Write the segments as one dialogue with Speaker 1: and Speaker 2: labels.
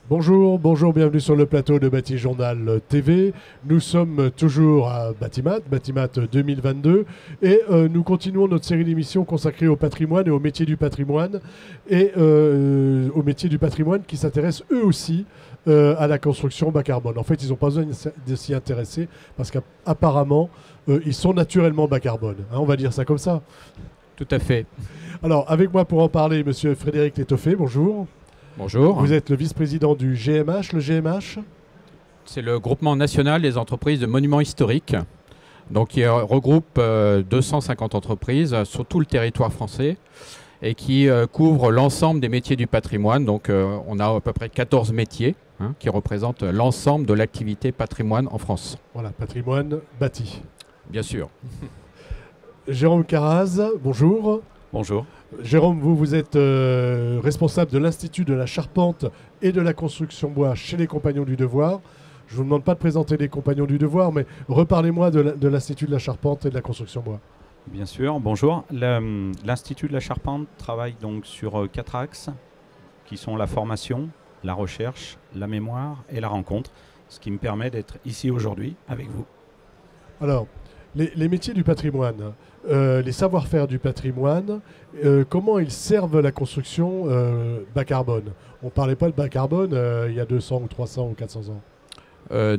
Speaker 1: Bonjour, bonjour, bienvenue sur le plateau de Bâti Journal TV. Nous sommes toujours à Batimat 2022 et nous continuons notre série d'émissions consacrée au patrimoine et au métier du patrimoine aux métiers du patrimoine qui s'intéressent eux aussi à la construction bas carbone. En fait, ils n'ont pas besoin de s'y intéresser parce qu'apparemment, ils sont naturellement bas carbone. Hein, on va dire ça comme ça.
Speaker 2: Tout à fait.
Speaker 1: Alors, avec moi pour en parler, monsieur Frédéric Létoffé, bonjour.
Speaker 2: Bonjour.
Speaker 1: Vous êtes le vice-président du GMH. Le GMH,
Speaker 2: C'est le groupement national des entreprises de monuments historiques, donc qui regroupe 250 entreprises sur tout le territoire français et qui couvre l'ensemble des métiers du patrimoine. Donc on a à peu près 14 métiers qui représentent l'ensemble de l'activité patrimoine en France.
Speaker 1: voilà, patrimoine bâti.
Speaker 2: Bien sûr.
Speaker 1: Jérôme Caraz, bonjour.
Speaker 3: Bonjour.
Speaker 1: Jérôme, vous êtes responsable de l'Institut de la charpente et de la construction bois chez les Compagnons du Devoir. Je ne vous demande pas de présenter les Compagnons du Devoir, mais reparlez-moi de l'Institut de la charpente et de la construction bois.
Speaker 3: Bien sûr, bonjour. L'Institut de la Charpente travaille donc sur 4 axes qui sont la formation, la recherche, la mémoire et la rencontre, ce qui me permet d'être ici aujourd'hui avec vous.
Speaker 1: Alors, les métiers du patrimoine, les savoir-faire du patrimoine, comment ils servent la construction bas carbone? On ne parlait pas de bas carbone il y a 200 ou 300 ou 400 ans.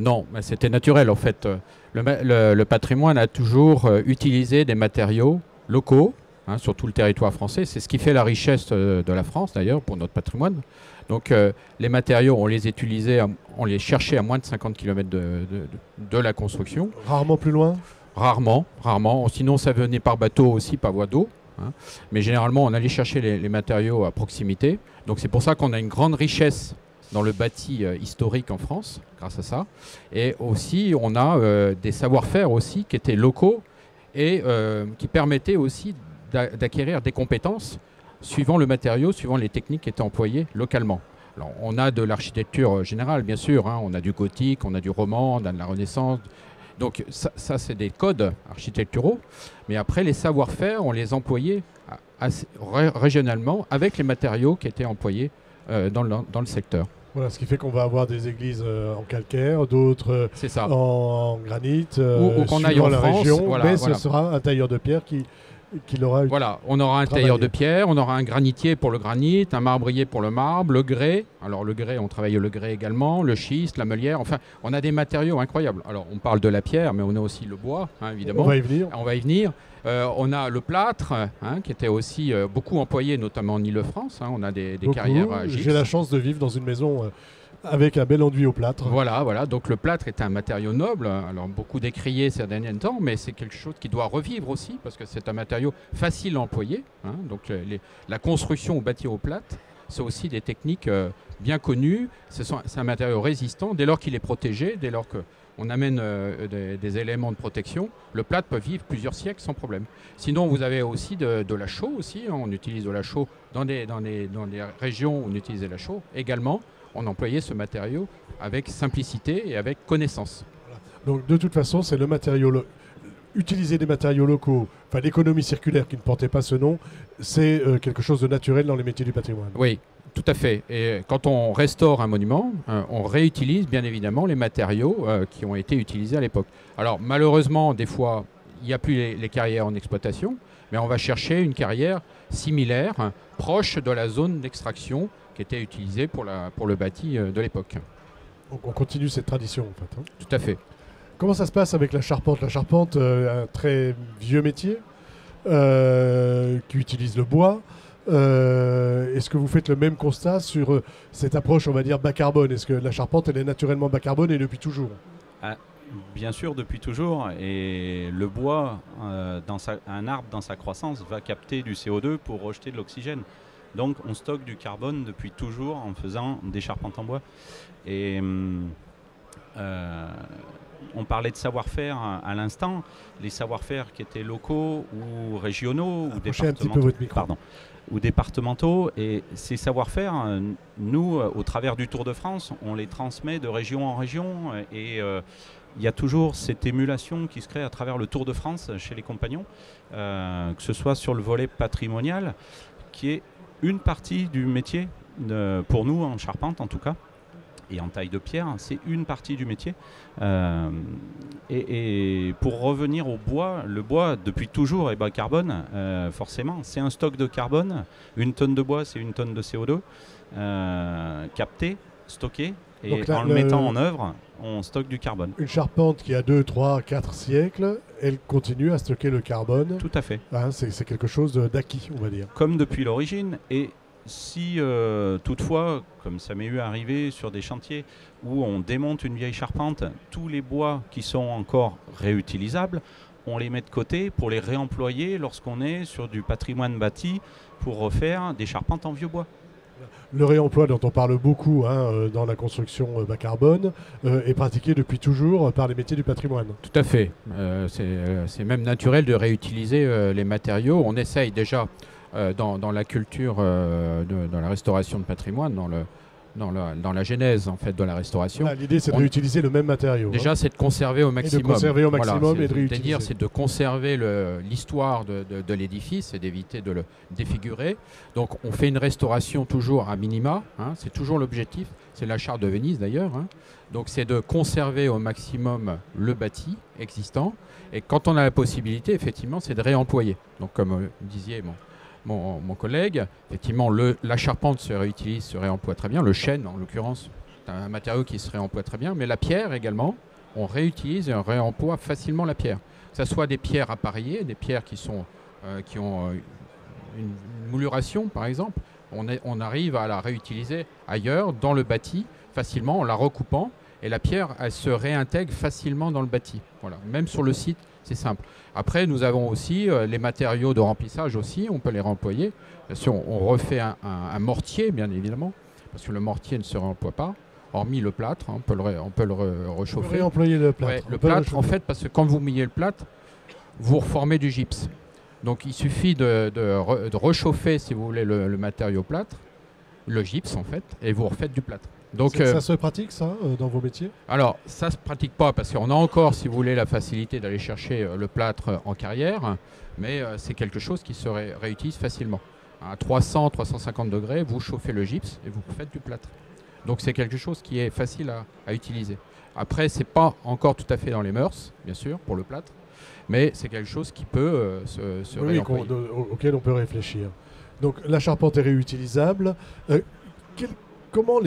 Speaker 2: Non, mais c'était naturel en fait. Le patrimoine a toujours utilisé des matériaux locaux sur tout le territoire français. C'est ce qui fait la richesse de la France d'ailleurs pour notre patrimoine. Donc les matériaux, on les utilisait, on les cherchait à moins de 50 km de la construction.
Speaker 1: Rarement plus loin?
Speaker 2: Rarement. Sinon ça venait par bateau aussi, par voie d'eau. Mais généralement on allait chercher les matériaux à proximité. Donc c'est pour ça qu'on a une grande richesse dans le bâti historique en France, grâce à ça. Et aussi, on a des savoir-faire aussi qui étaient locaux et qui permettaient aussi d'acquérir des compétences suivant le matériau, suivant les techniques qui étaient employées localement. Alors, on a de l'architecture générale, bien sûr. On a du gothique, on a du roman, on a de la Renaissance. Donc ça c'est des codes architecturaux. Mais après, les savoir-faire, on les employait régionalement avec les matériaux qui étaient employés dans le secteur.
Speaker 1: Voilà, ce qui fait qu'on va avoir des églises en calcaire, d'autres en granit,
Speaker 2: ou qu'on aille en
Speaker 1: la
Speaker 2: France,
Speaker 1: région, mais ce sera un tailleur de pierre qui l'aura.
Speaker 2: Voilà, on aura un tailleur de pierre, on aura un granitier pour le granit, un marbrier pour le marbre, le grès. Alors le grès, on travaille le grès également, le schiste, la meulière. Enfin, on a des matériaux incroyables. Alors on parle de la pierre, mais on a aussi le bois, évidemment.
Speaker 1: On va y venir.
Speaker 2: On a le plâtre, qui était aussi beaucoup employé, notamment en Ile-de-France. On a des carrières à gypse.
Speaker 1: J'ai la chance de vivre dans une maison avec un bel enduit au plâtre.
Speaker 2: Voilà. Donc le plâtre est un matériau noble, alors beaucoup décrié ces derniers temps, mais c'est quelque chose qui doit revivre aussi, parce que c'est un matériau facile à employer. Donc la construction au bâti au plâtre, c'est aussi des techniques bien connues. C'est un matériau résistant dès lors qu'il est protégé, dès lors qu'on amène des éléments de protection. Le plâtre peut vivre plusieurs siècles sans problème. Sinon, vous avez aussi de la chaux aussi. On utilise de la chaux dans des régions où on utilisait la chaux également. On employait ce matériau avec simplicité et avec connaissance.
Speaker 1: Voilà. Donc de toute façon, c'est le matériau utiliser des matériaux locaux, enfin l'économie circulaire qui ne portait pas ce nom, c'est quelque chose de naturel dans les métiers du patrimoine.
Speaker 2: Oui, tout à fait. Et quand on restaure un monument, on réutilise bien évidemment les matériaux qui ont été utilisés à l'époque. Alors malheureusement, des fois, il n'y a plus les carrières en exploitation, mais on va chercher une carrière similaire, proche de la zone d'extraction qui était utilisée pour le bâti de l'époque.
Speaker 1: Donc on continue cette tradition en fait.
Speaker 2: Tout à fait.
Speaker 1: Comment ça se passe avec la charpente? La charpente, un très vieux métier qui utilise le bois. Est-ce que vous faites le même constat sur cette approche, on va dire, bas carbone? Est-ce que la charpente, elle est naturellement bas carbone et depuis toujours?
Speaker 3: Bien sûr, depuis toujours. Et le bois, un arbre dans sa croissance, va capter du CO2 pour rejeter de l'oxygène. Donc on stocke du carbone depuis toujours en faisant des charpentes en bois. Et on parlait de savoir-faire à l'instant, les savoir-faire qui étaient locaux ou régionaux ou départementaux. Et ces savoir-faire, nous, au travers du Tour de France, on les transmet de région en région. Et il y a toujours cette émulation qui se crée à travers le Tour de France chez les compagnons, que ce soit sur le volet patrimonial, qui est une partie du métier, pour nous en charpente en tout cas, et en taille de pierre, c'est une partie du métier. Et pour revenir au bois, le bois, depuis toujours, est bas carbone, forcément. C'est un stock de carbone. 1 tonne de bois, c'est 1 tonne de CO2 capté, stocké. Et donc là, en le mettant en œuvre, on stocke du carbone.
Speaker 1: Une charpente qui a 2, 3, 4 siècles, elle continue à stocker le carbone.
Speaker 3: Tout à fait.
Speaker 1: Hein, c'est quelque chose d'acquis, on va dire.
Speaker 3: Comme depuis l'origine. Et si toutefois, comme ça m'est eu arrivé sur des chantiers où on démonte une vieille charpente, tous les bois qui sont encore réutilisables, on les met de côté pour les réemployer lorsqu'on est sur du patrimoine bâti pour refaire des charpentes en vieux bois.
Speaker 1: Le réemploi dont on parle beaucoup dans la construction bas carbone est pratiqué depuis toujours par les métiers du patrimoine.
Speaker 2: Tout à fait. C'est même naturel de réutiliser les matériaux. On essaye déjà dans la culture, dans la restauration de patrimoine, dans la genèse en fait de la restauration.
Speaker 1: L'idée c'est de réutiliser le même matériau.
Speaker 2: Déjà c'est de conserver au maximum.
Speaker 1: Et de conserver au maximum et de réutiliser.
Speaker 2: C'est-à-dire c'est de conserver l'histoire de l'édifice et d'éviter de le défigurer. Donc on fait une restauration toujours à minima, c'est toujours l'objectif. C'est la charte de Venise d'ailleurs. Donc c'est de conserver au maximum le bâti existant. Et quand on a la possibilité, effectivement, c'est de réemployer. Donc comme disiez mon collègue, effectivement, la charpente se réutilise, se réemploie très bien. Le chêne, en l'occurrence, c'est un matériau qui se réemploie très bien. Mais la pierre également, on réutilise et on réemploie facilement la pierre. Que ce soit des pierres appareillées, des pierres qui ont une mouluration, par exemple. On arrive à la réutiliser ailleurs, dans le bâti, facilement, en la recoupant. Et la pierre, elle se réintègre facilement dans le bâti. Voilà. Même sur le site, c'est simple. Après, nous avons aussi les matériaux de remplissage aussi, on peut les réemployer. Bien sûr, on refait un mortier, bien évidemment, parce que le mortier ne se réemploie pas, hormis le plâtre, on peut le réchauffer.
Speaker 1: On peut réemployer le plâtre.
Speaker 2: Ouais, le plâtre, en fait, parce que quand vous mouillez le plâtre, vous reformez du gypse. Donc il suffit de réchauffer, si vous voulez, le matériau plâtre, le gypse en fait, et vous refaites du plâtre. Donc,
Speaker 1: ça se pratique ça dans vos métiers?
Speaker 2: Alors ça se pratique pas parce qu'on a encore, si vous voulez, la facilité d'aller chercher le plâtre en carrière, mais c'est quelque chose qui se réutilise facilement. À 300-350 degrés, vous chauffez le gypse et vous faites du plâtre. Donc c'est quelque chose qui est facile à utiliser. Après, c'est pas encore tout à fait dans les mœurs, bien sûr, pour le plâtre, mais c'est quelque chose qui peut se réemployer.
Speaker 1: Auquel on peut réfléchir. Donc la charpente est réutilisable. Comment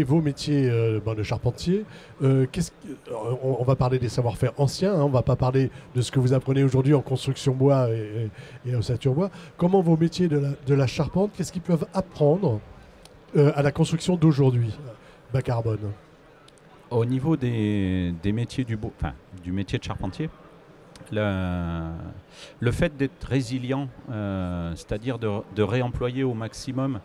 Speaker 1: vos métiers de charpentier, on va parler des savoir-faire anciens, on ne va pas parler de ce que vous apprenez aujourd'hui en construction bois et ossature bois. Comment vos métiers de la charpente, qu'est-ce qu'ils peuvent apprendre à la construction d'aujourd'hui, bas carbone?
Speaker 3: Au niveau des métiers du métier de charpentier, le fait d'être résilient, c'est-à-dire de réemployer au maximum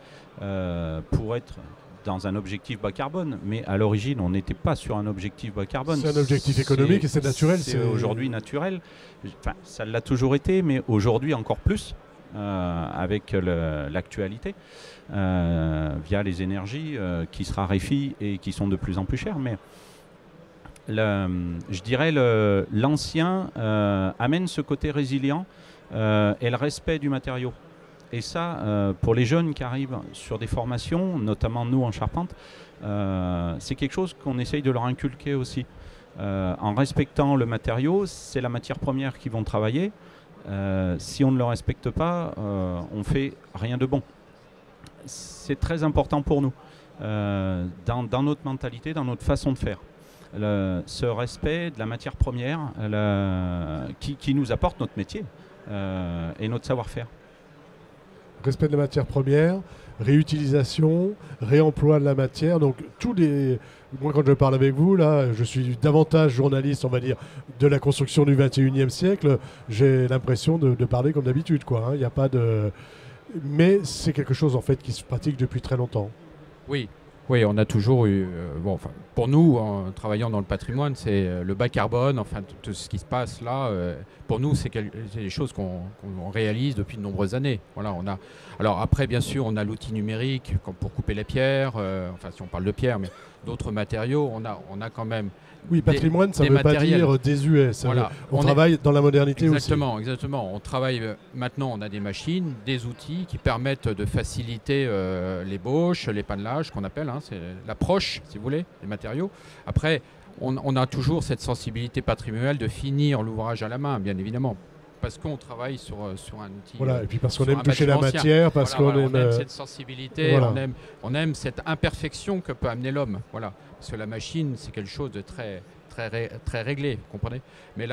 Speaker 3: pour être dans un objectif bas carbone, mais à l'origine on n'était pas sur un objectif bas carbone.
Speaker 1: C'est un objectif économique et c'est naturel.
Speaker 3: C'est aujourd'hui naturel, enfin, ça l'a toujours été, mais aujourd'hui encore plus avec l'actualité, via les énergies qui se raréfient et qui sont de plus en plus chères. Mais je dirais l'ancien amène ce côté résilient et le respect du matériau. Et ça, pour les jeunes qui arrivent sur des formations, notamment nous en charpente, c'est quelque chose qu'on essaye de leur inculquer aussi. En respectant le matériau, c'est la matière première qu'ils vont travailler. Si on ne le respecte pas, on fait rien de bon. C'est très important pour nous, dans notre mentalité, dans notre façon de faire. Ce respect de la matière première qui nous apporte notre métier et notre savoir-faire.
Speaker 1: Respect de la matière première, réutilisation, réemploi de la matière. Donc moi quand je parle avec vous, là, je suis davantage journaliste, on va dire, de la construction du 21e siècle. J'ai l'impression de parler comme d'habitude, quoi. Il n'y a pas de... Mais c'est quelque chose en fait qui se pratique depuis très longtemps.
Speaker 2: Oui, on a toujours eu... pour nous, en travaillant dans le patrimoine, c'est le bas carbone, enfin tout ce qui se passe là, pour nous, c'est des choses qu'on réalise depuis de nombreuses années. Voilà, alors après, bien sûr, on a l'outil numérique pour couper les pierres, enfin si on parle de pierre, mais d'autres matériaux. On a quand même
Speaker 1: oui, patrimoine, ça ne veut pas dire désuet. Voilà. On travaille dans la modernité
Speaker 2: exactement,
Speaker 1: aussi.
Speaker 2: Exactement. On travaille maintenant, on a des machines, des outils qui permettent de faciliter l'ébauche, l'épannelage, qu'on appelle, hein, c'est l'approche, si vous voulez, des matériaux. Après, on a toujours cette sensibilité patrimoniale de finir l'ouvrage à la main, bien évidemment. Parce qu'on travaille sur un outil.
Speaker 1: Voilà, et puis parce qu'on aime toucher la matière, parce qu'on
Speaker 2: aime cette sensibilité, voilà. on aime cette imperfection que peut amener l'homme. Voilà. Parce que la machine, c'est quelque chose de très réglé, vous comprenez. Mais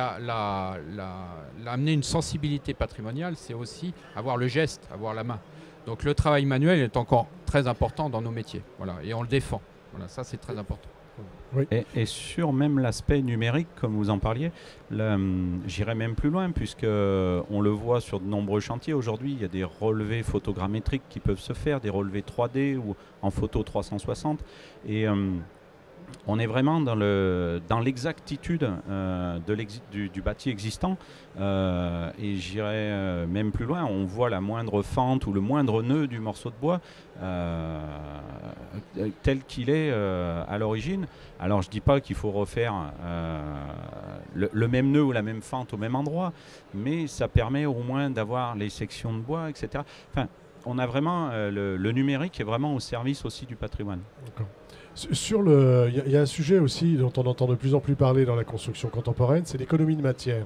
Speaker 2: amener une sensibilité patrimoniale, c'est aussi avoir le geste, avoir la main. Donc le travail manuel est encore très important dans nos métiers. Voilà, et on le défend. Voilà, ça, c'est très important.
Speaker 3: Oui. Et sur même l'aspect numérique, comme vous en parliez, j'irais même plus loin, puisqu'on le voit sur de nombreux chantiers. Aujourd'hui, il y a des relevés photogrammétriques qui peuvent se faire, des relevés 3D ou en photo 360. Et on est vraiment dans l'exactitude du bâti existant. Et j'irais même plus loin, on voit la moindre fente ou le moindre nœud du morceau de bois tel qu'il est à l'origine. Alors je ne dis pas qu'il faut refaire le même nœud ou la même fente au même endroit, mais ça permet au moins d'avoir les sections de bois, etc. Enfin, on a vraiment le numérique est vraiment au service aussi du patrimoine.
Speaker 1: Il y a un sujet aussi dont on entend de plus en plus parler dans la construction contemporaine, c'est l'économie de matière.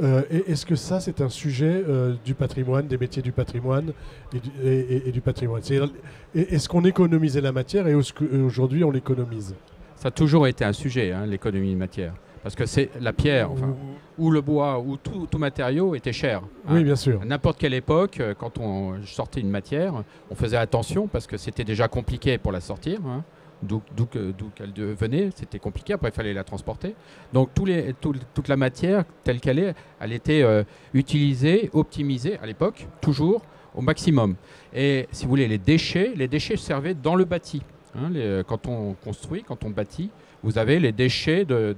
Speaker 1: Est-ce que ça, c'est un sujet du patrimoine, des métiers du patrimoine et du patrimoine? Est-ce qu'on économisait la matière et aujourd'hui on l'économise?
Speaker 2: Ça a toujours été un sujet, hein, l'économie de matière. Parce que c'est la pierre, ou le bois, ou tout matériau était cher.
Speaker 1: Oui, bien sûr.
Speaker 2: À n'importe quelle époque, quand on sortait une matière, on faisait attention parce que c'était déjà compliqué pour la sortir. Hein. D'où qu'elle venait, c'était compliqué, après il fallait la transporter. Donc toute la matière telle qu'elle est, elle était utilisée, optimisée à l'époque, toujours au maximum. Et si vous voulez, les déchets servaient dans le bâti. Hein, quand on construit, quand on bâtit, vous avez les déchets de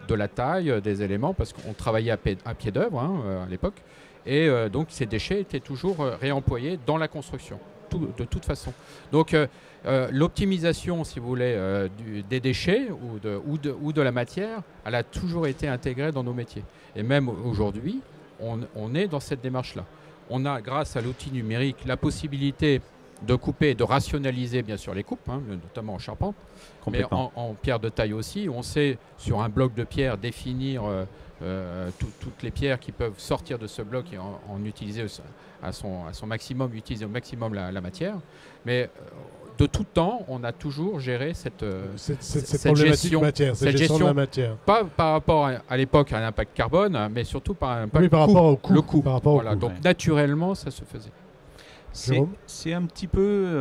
Speaker 2: la taille des éléments, parce qu'on travaillait à pied d'œuvre hein, à l'époque. Et donc ces déchets étaient toujours réemployés dans la construction, de toute façon. Donc l'optimisation, si vous voulez, des déchets ou de la matière, elle a toujours été intégrée dans nos métiers. Et même aujourd'hui, on est dans cette démarche-là. On a, grâce à l'outil numérique, la possibilité de couper, de rationaliser bien sûr les coupes, hein, notamment en charpente, mais en pierre de taille aussi. On sait sur un bloc de pierre définir toutes les pierres qui peuvent sortir de ce bloc et en utiliser à son maximum, utiliser au maximum la matière. Mais de tout temps, on a toujours géré cette
Speaker 1: gestion de la matière.
Speaker 2: Pas par rapport à l'époque à l'impact carbone, mais surtout par
Speaker 1: rapport au coût.
Speaker 2: Le coût.
Speaker 1: Par rapport au coût.
Speaker 2: Donc naturellement, ça se faisait.
Speaker 3: C'est un petit peu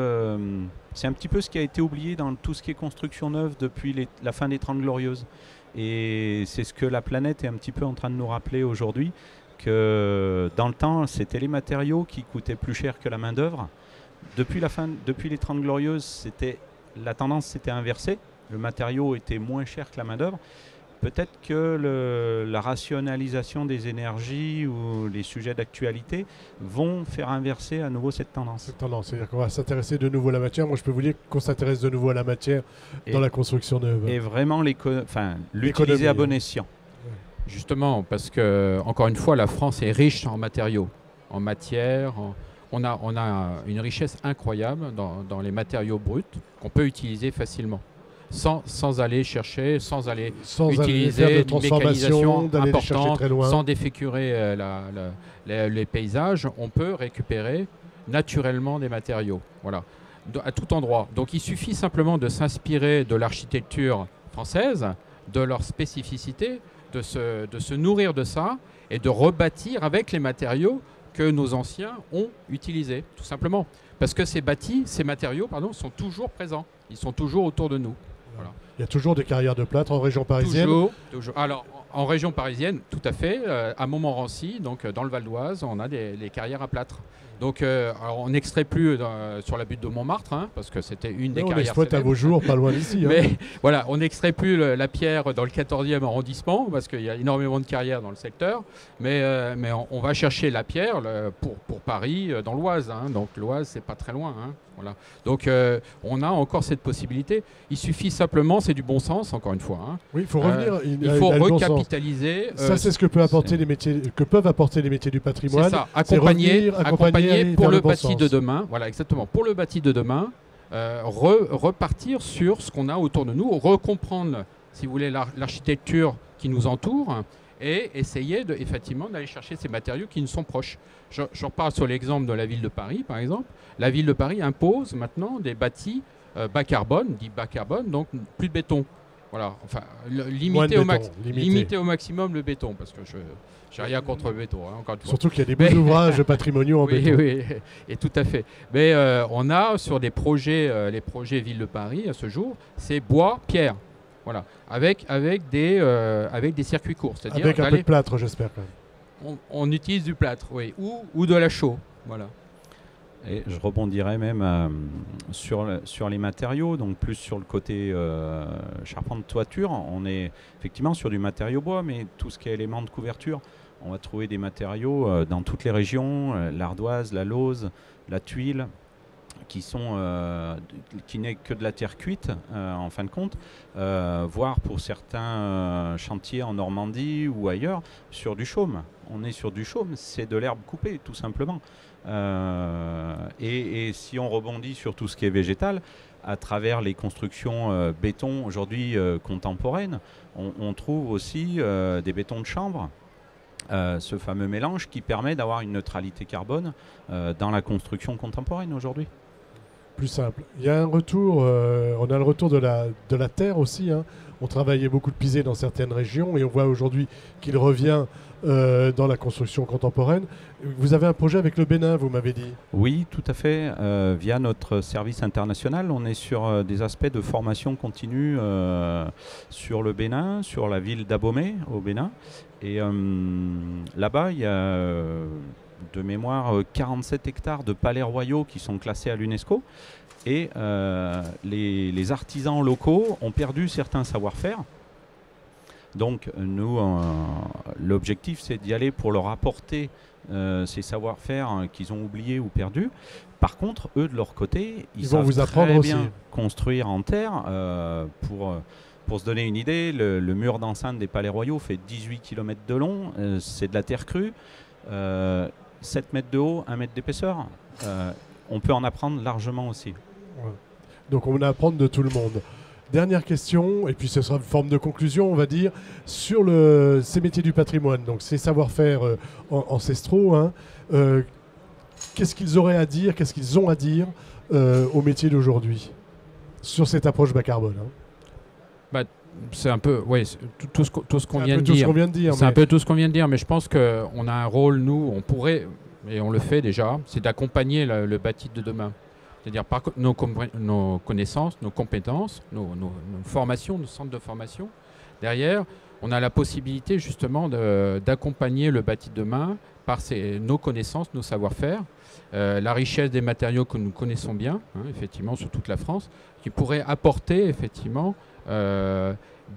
Speaker 3: ce qui a été oublié dans tout ce qui est construction neuve depuis la fin des 30 Glorieuses. Et c'est ce que la planète est un petit peu en train de nous rappeler aujourd'hui, que dans le temps, c'était les matériaux qui coûtaient plus cher que la main-d'œuvre. Depuis les 30 Glorieuses, la tendance s'était inversée. Le matériau était moins cher que la main-d'œuvre. Peut-être que la rationalisation des énergies ou les sujets d'actualité vont faire inverser à nouveau cette tendance.
Speaker 1: C'est-à-dire qu'on va s'intéresser de nouveau à la matière. Moi, je peux vous dire qu'on s'intéresse de nouveau à la matière dans la construction neuve.
Speaker 3: Et vraiment l'utiliser à bon escient.
Speaker 2: Ouais. Justement, parce que, encore une fois, la France est riche en matériaux, en matière. On a une richesse incroyable dans les matériaux bruts qu'on peut utiliser facilement. Sans aller chercher, sans utiliser une mécanisation importante, sans défigurer les paysages, on peut récupérer naturellement des matériaux, voilà, à tout endroit. Donc il suffit simplement de s'inspirer de l'architecture française, de leur spécificité, de se nourrir de ça et de rebâtir avec les matériaux que nos anciens ont utilisés, tout simplement. Parce que ces matériaux sont toujours présents, ils sont toujours autour de nous. Voilà.
Speaker 1: Il y a toujours des carrières de plâtre en région parisienne.
Speaker 2: Toujours. Alors, En région parisienne, tout à fait. À Montmorency, donc dans le Val d'Oise, on a les carrières à plâtre. Donc, alors on n'extrait plus sur la butte de Montmartre, hein, parce que c'était une des carrières. On
Speaker 1: exploite à vos jours, pas loin d'ici.
Speaker 2: Mais voilà, on n'extrait plus la pierre dans le 14e arrondissement, parce qu'il y a énormément de carrières dans le secteur. Mais on va chercher la pierre pour Paris, dans l'Oise. Hein. Donc l'Oise, c'est pas très loin. Hein. Voilà. Donc on a encore cette possibilité. Il suffit simplement, c'est du bon sens, encore une fois. Hein.
Speaker 1: Oui, il faut revenir.
Speaker 2: Il faut recapitaliser.
Speaker 1: Ça, c'est ce que peuvent apporter les métiers du patrimoine.
Speaker 2: C'est ça, accompagner pour le bâti de demain. Voilà, exactement. Pour le bâti de demain, repartir sur ce qu'on a autour de nous, recomprendre, si vous voulez, l'architecture qui nous entoure et essayer effectivement d'aller chercher ces matériaux qui nous sont proches. Je repars sur l'exemple de la ville de Paris, par exemple. La ville de Paris impose maintenant des bâtis bas carbone, dit bas carbone, donc plus de béton. Voilà, enfin, limiter au maximum le béton, parce que je n'ai rien contre le béton. Hein, encore une fois.
Speaker 1: Surtout qu'il y a des beaux ouvrages patrimoniaux en béton.
Speaker 2: Oui, et tout à fait. Mais on a sur des projets, les projets Ville de Paris à ce jour, c'est bois, pierre. Voilà, avec des circuits courts.
Speaker 1: Avec un peu de plâtre, j'espère quand même.
Speaker 2: On utilise du plâtre, oui, ou de la chaux. Voilà.
Speaker 3: Et je rebondirais même sur les matériaux, donc plus sur le côté charpente toiture. On est effectivement sur du matériau bois, mais tout ce qui est éléments de couverture, on va trouver des matériaux dans toutes les régions, l'ardoise, la lauze, la tuile, qui n'est que de la terre cuite en fin de compte, voire pour certains chantiers en Normandie ou ailleurs, sur du chaume. On est sur du chaume, c'est de l'herbe coupée tout simplement. Et si on rebondit sur tout ce qui est végétal, à travers les constructions béton aujourd'hui contemporaines, on trouve aussi des bétons de chanvre. Ce fameux mélange qui permet d'avoir une neutralité carbone dans la construction contemporaine aujourd'hui.
Speaker 1: Plus simple. Il y a un retour, on a le retour de la terre aussi. Hein. On travaillait beaucoup de pisé dans certaines régions et on voit aujourd'hui qu'il revient dans la construction contemporaine. Vous avez un projet avec le Bénin, vous m'avez dit.
Speaker 3: Oui, tout à fait. Via notre service international, on est sur des aspects de formation continue sur le Bénin, sur la ville d'Abomey au Bénin. Et là-bas, il y a de mémoire 47 hectares de palais royaux qui sont classés à l'UNESCO. Et les artisans locaux ont perdu certains savoir-faire. Donc nous, l'objectif, c'est d'y aller pour leur apporter ces savoir-faire qu'ils ont oubliés ou perdus. Par contre, eux, de leur côté, ils savent
Speaker 1: vous apprendre
Speaker 3: très bien construire en terre. Pour se donner une idée, le mur d'enceinte des palais royaux fait 18 km de long. C'est de la terre crue. 7 mètres de haut, 1 mètre d'épaisseur. On peut en apprendre largement aussi.
Speaker 1: Ouais. Donc on va apprendre de tout le monde. Dernière question, et puis ce sera une forme de conclusion, on va dire, sur ces métiers du patrimoine, donc ces savoir-faire ancestraux. Hein, qu'est-ce qu'ils auraient à dire, qu'est-ce qu'ils ont à dire au métier d'aujourd'hui sur cette approche bas carbone hein.
Speaker 2: C'est un peu, tout ce qu'on vient de dire. C'est un peu tout ce qu'on vient de dire, mais je pense qu'on a un rôle, nous, on pourrait, et on le fait déjà, c'est d'accompagner le bâti de demain. C'est-à-dire par nos connaissances, nos compétences, nos formations, nos centres de formation. Derrière, on a la possibilité justement d'accompagner le bâti de demain par nos connaissances, nos savoir-faire, la richesse des matériaux que nous connaissons bien, hein, effectivement, sur toute la France, qui pourraient apporter effectivement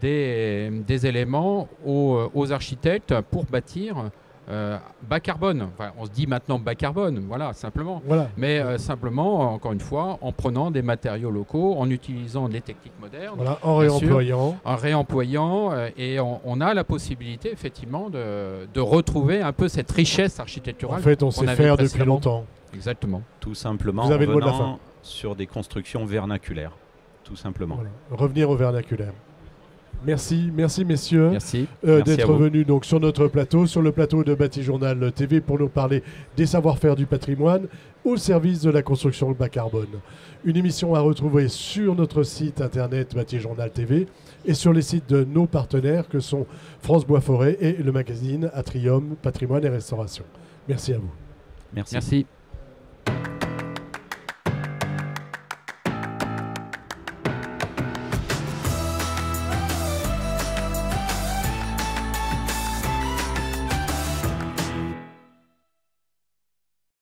Speaker 2: des éléments aux architectes pour bâtir bas carbone. Enfin, on se dit maintenant bas carbone, voilà, simplement.
Speaker 1: Voilà.
Speaker 2: Mais simplement, encore une fois, en prenant des matériaux locaux, en utilisant des techniques modernes.
Speaker 1: Voilà, en réemployant.
Speaker 2: En réemployant. Et on a la possibilité, effectivement, de retrouver un peu cette richesse architecturale.
Speaker 1: En fait, on sait faire depuis longtemps.
Speaker 2: Exactement.
Speaker 3: Tout simplement,
Speaker 1: vous avez le mot de la fin.
Speaker 3: Sur des constructions vernaculaires. Tout simplement.
Speaker 1: Voilà. Revenir au vernaculaire. Merci messieurs d'être venus donc sur notre plateau, sur le plateau de Bâti-Journal TV pour nous parler des savoir-faire du patrimoine au service de la construction bas carbone. Une émission à retrouver sur notre site internet Bâti-Journal TV et sur les sites de nos partenaires que sont France Bois Forêt et le magazine Atrium Patrimoine et Restauration. Merci à vous.
Speaker 3: Merci.